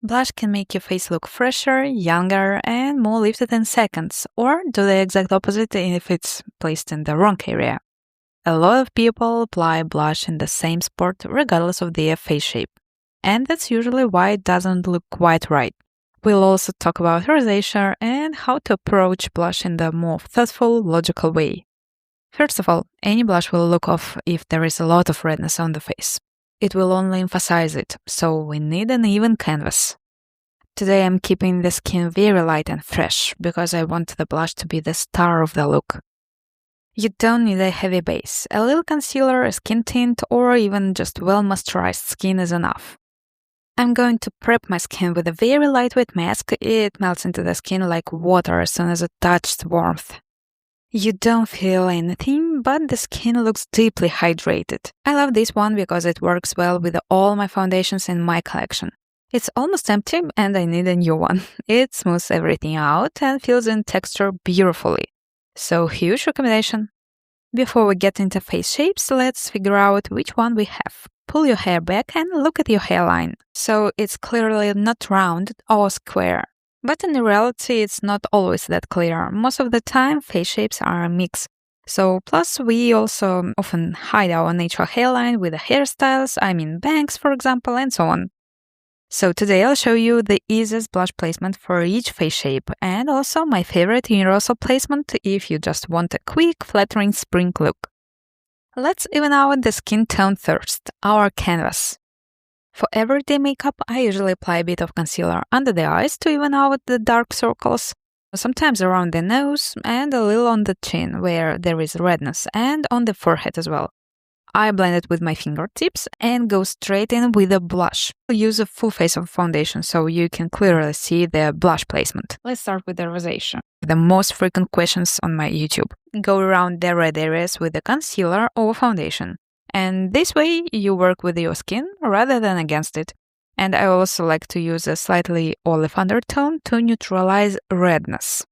Blush can make your face look fresher, younger, and more lifted in seconds, or do the exact opposite if it's placed in the wrong area. A lot of people apply blush in the same spot regardless of their face shape, and that's usually why it doesn't look quite right. We'll also talk about rosacea and how to approach blush in the more thoughtful, logical way. First of all, any blush will look off if there is a lot of redness on the face. It will only emphasize it, so we need an even canvas. Today I'm keeping the skin very light and fresh because I want the blush to be the star of the look. You don't need a heavy base. A little concealer, a skin tint, or even just well-moisturized skin is enough. I'm going to prep my skin with a very lightweight mask. It melts into the skin like water as soon as it touches warmth. You don't feel anything, but the skin looks deeply hydrated. I love this one because it works well with all my foundations in my collection. It's almost empty and I need a new one. It smooths everything out and fills in texture beautifully. So huge recommendation. Before we get into face shapes, let's figure out which one we have. Pull your hair back and look at your hairline. So it's clearly not round or square. But in reality, it's not always that clear. Most of the time, face shapes are a mix. So, plus we also often hide our natural hairline with the hairstyles, bangs for example, and so on. So today I'll show you the easiest blush placement for each face shape, and also my favorite universal placement if you just want a quick, flattering spring look. Let's even out the skin tone first, our canvas. For everyday makeup, I usually apply a bit of concealer under the eyes to even out the dark circles, sometimes around the nose and a little on the chin where there is redness, and on the forehead as well. I blend it with my fingertips and go straight in with a blush. I'll use a full face of foundation so you can clearly see the blush placement. Let's start with the rosacea. The most frequent questions on my YouTube. Go around the red areas with the concealer or foundation. And this way you work with your skin rather than against it. And I also like to use a slightly olive undertone to neutralize redness.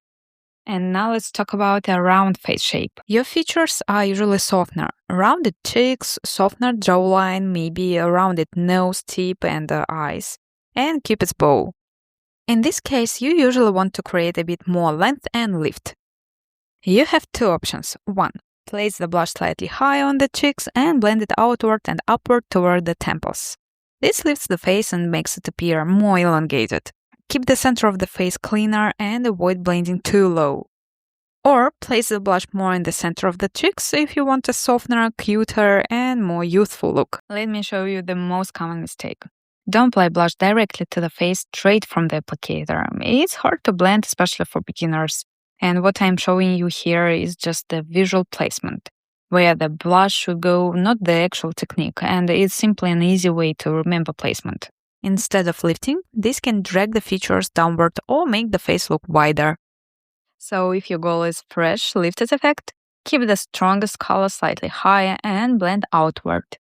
And now let's talk about a round face shape. Your features are usually softer. Rounded cheeks, softer jawline, maybe a rounded nose tip and eyes. And cupid's bow. In this case, you usually want to create a bit more length and lift. You have two options. 1. Place the blush slightly high on the cheeks and blend it outward and upward toward the temples. This lifts the face and makes it appear more elongated. Keep the center of the face cleaner and avoid blending too low. Or place the blush more in the center of the cheeks if you want a softer, cuter, and more youthful look. Let me show you the most common mistake. Don't apply blush directly to the face straight from the applicator. It's hard to blend, especially for beginners. And what I'm showing you here is just the visual placement, where the blush should go, not the actual technique, and it's simply an easy way to remember placement. Instead of lifting, this can drag the features downward or make the face look wider. So if your goal is fresh, lifted effect, keep the strongest color slightly higher and blend outward.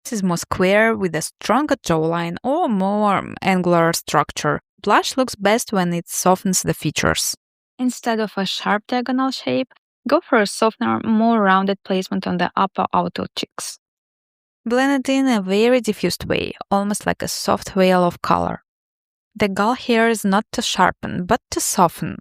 This is more square with a stronger jawline or more angular structure. Blush looks best when it softens the features. Instead of a sharp diagonal shape, go for a softer, more rounded placement on the upper outer cheeks. Blend it in a very diffused way, almost like a soft veil of color. The goal here is not to sharpen, but to soften.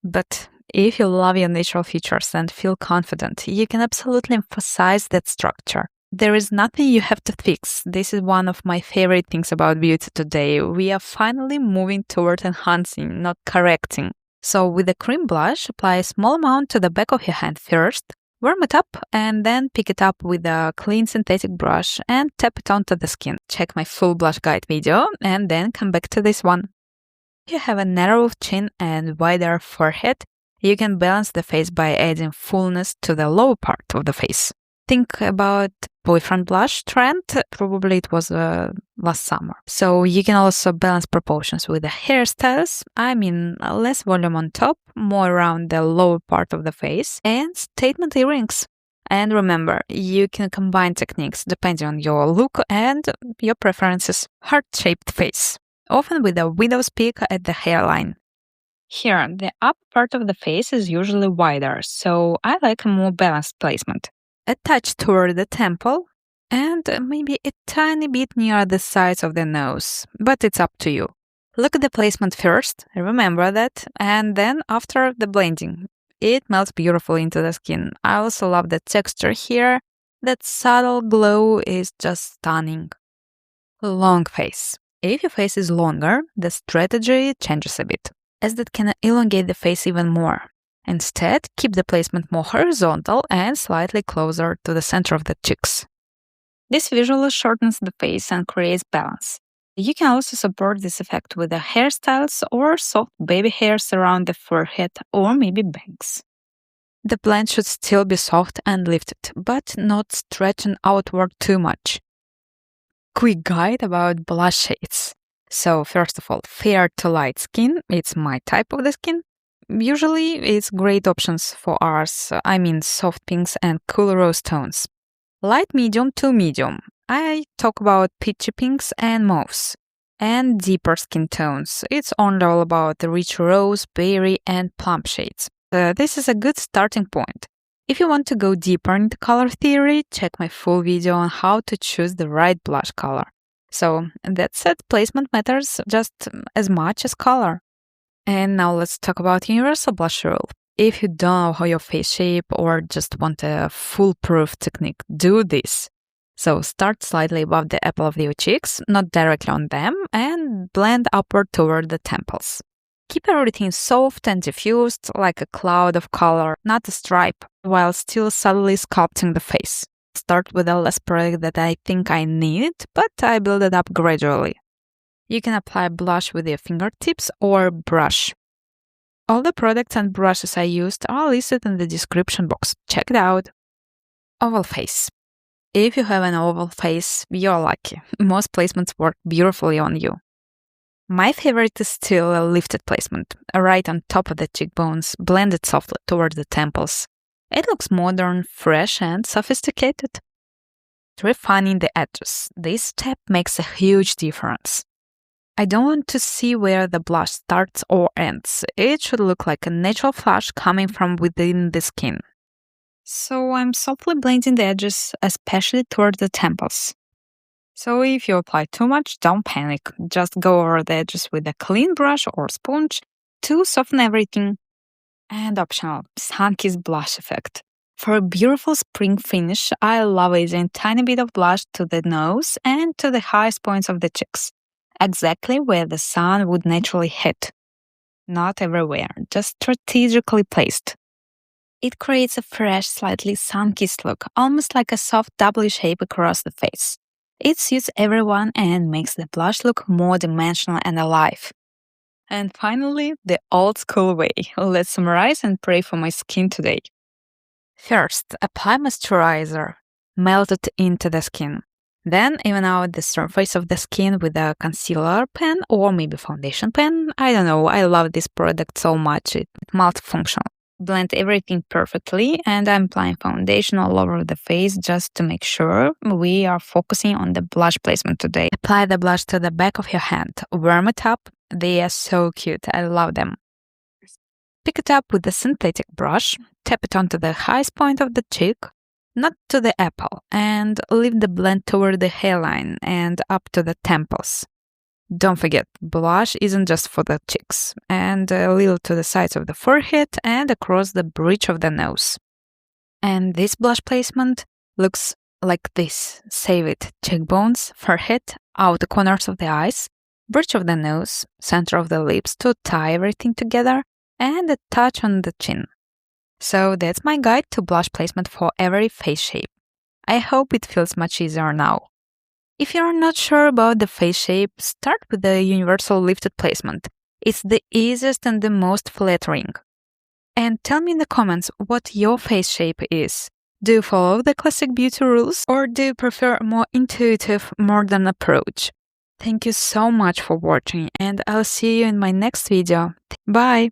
But if you love your natural features and feel confident, you can absolutely emphasize that structure. There is nothing you have to fix. This is one of my favorite things about beauty today. We are finally moving toward enhancing, not correcting. So with a cream blush, apply a small amount to the back of your hand first, warm it up, and then pick it up with a clean synthetic brush and tap it onto the skin. Check my full blush guide video and then come back to this one. If you have a narrow chin and wider forehead, you can balance the face by adding fullness to the lower part of the face. Think about boyfriend blush trend, probably it was last summer. So you can also balance proportions with the hairstyles, less volume on top, more around the lower part of the face, and statement earrings. And remember, you can combine techniques depending on your look and your preferences. Heart-shaped face, often with a widow's peak at the hairline. Here, the upper part of the face is usually wider, so I like a more balanced placement. A touch toward the temple, and maybe a tiny bit near the sides of the nose, but it's up to you. Look at the placement first, remember that, and then after the blending. It melts beautifully into the skin. I also love the texture here. That subtle glow is just stunning. Long face. If your face is longer, the strategy changes a bit, as that can elongate the face even more. Instead, keep the placement more horizontal and slightly closer to the center of the cheeks. This visually shortens the face and creates balance. You can also support this effect with the hairstyles or soft baby hairs around the forehead or maybe bangs. The blend should still be soft and lifted, but not stretching outward too much. Quick guide about blush shades. So first of all, fair to light skin, it's my type of the skin. Usually it's great options for ours, I mean soft pinks and cool rose tones. Light medium to medium, I talk about peachy pinks and mauves. And deeper skin tones, it's only all about the rich rose, berry and plum shades. This is a good starting point. If you want to go deeper into color theory, check my full video on how to choose the right blush color. So that's it, placement matters just as much as color. And now let's talk about universal blush rule. If you don't know how your face shape or just want a foolproof technique, do this. So start slightly above the apple of your cheeks, not directly on them, and blend upward toward the temples. Keep everything soft and diffused, like a cloud of color, not a stripe, while still subtly sculpting the face. Start with a less product that I think I need, but I build it up gradually. You can apply blush with your fingertips or brush. All the products and brushes I used are listed in the description box. Check it out. Oval face. If you have an oval face, you're lucky. Most placements work beautifully on you. My favorite is still a lifted placement, right on top of the cheekbones, blended softly toward the temples. It looks modern, fresh, and sophisticated. Refining the edges. This step makes a huge difference. I don't want to see where the blush starts or ends. It should look like a natural flash coming from within the skin. So I'm softly blending the edges, especially toward the temples. So if you apply too much, don't panic. Just go over the edges with a clean brush or sponge to soften everything. And optional, sun-kissed blush effect. For a beautiful spring finish, I love adding a tiny bit of blush to the nose and to the highest points of the cheeks, exactly where the sun would naturally hit. Not everywhere, just strategically placed. It creates a fresh, slightly sun-kissed look, almost like a soft W shape across the face. It suits everyone and makes the blush look more dimensional and alive. And finally, the old school way. Let's summarize and pray for my skin today. First, apply moisturizer. Melt it into the skin. Then even out the surface of the skin with a concealer pen or maybe foundation pen. I don't know, I love this product so much. It's multifunctional. Blend everything perfectly, and I'm applying foundation all over the face just to make sure we are focusing on the blush placement today. Apply the blush to the back of your hand. Warm it up. They are so cute. I love them. Pick it up with a synthetic brush. Tap it onto the highest point of the cheek, not to the apple, and leave the blend toward the hairline and up to the temples. Don't forget, blush isn't just for the cheeks, and a little to the sides of the forehead and across the bridge of the nose. And this blush placement looks like this. Save it. Cheekbones, forehead, outer corners of the eyes, bridge of the nose, center of the lips to tie everything together, and a touch on the chin. So that's my guide to blush placement for every face shape. I hope it feels much easier now. If you're not sure about the face shape, start with the universal lifted placement. It's the easiest and the most flattering. And tell me in the comments what your face shape is. Do you follow the classic beauty rules or do you prefer a more intuitive, modern approach? Thank you so much for watching and I'll see you in my next video. Bye!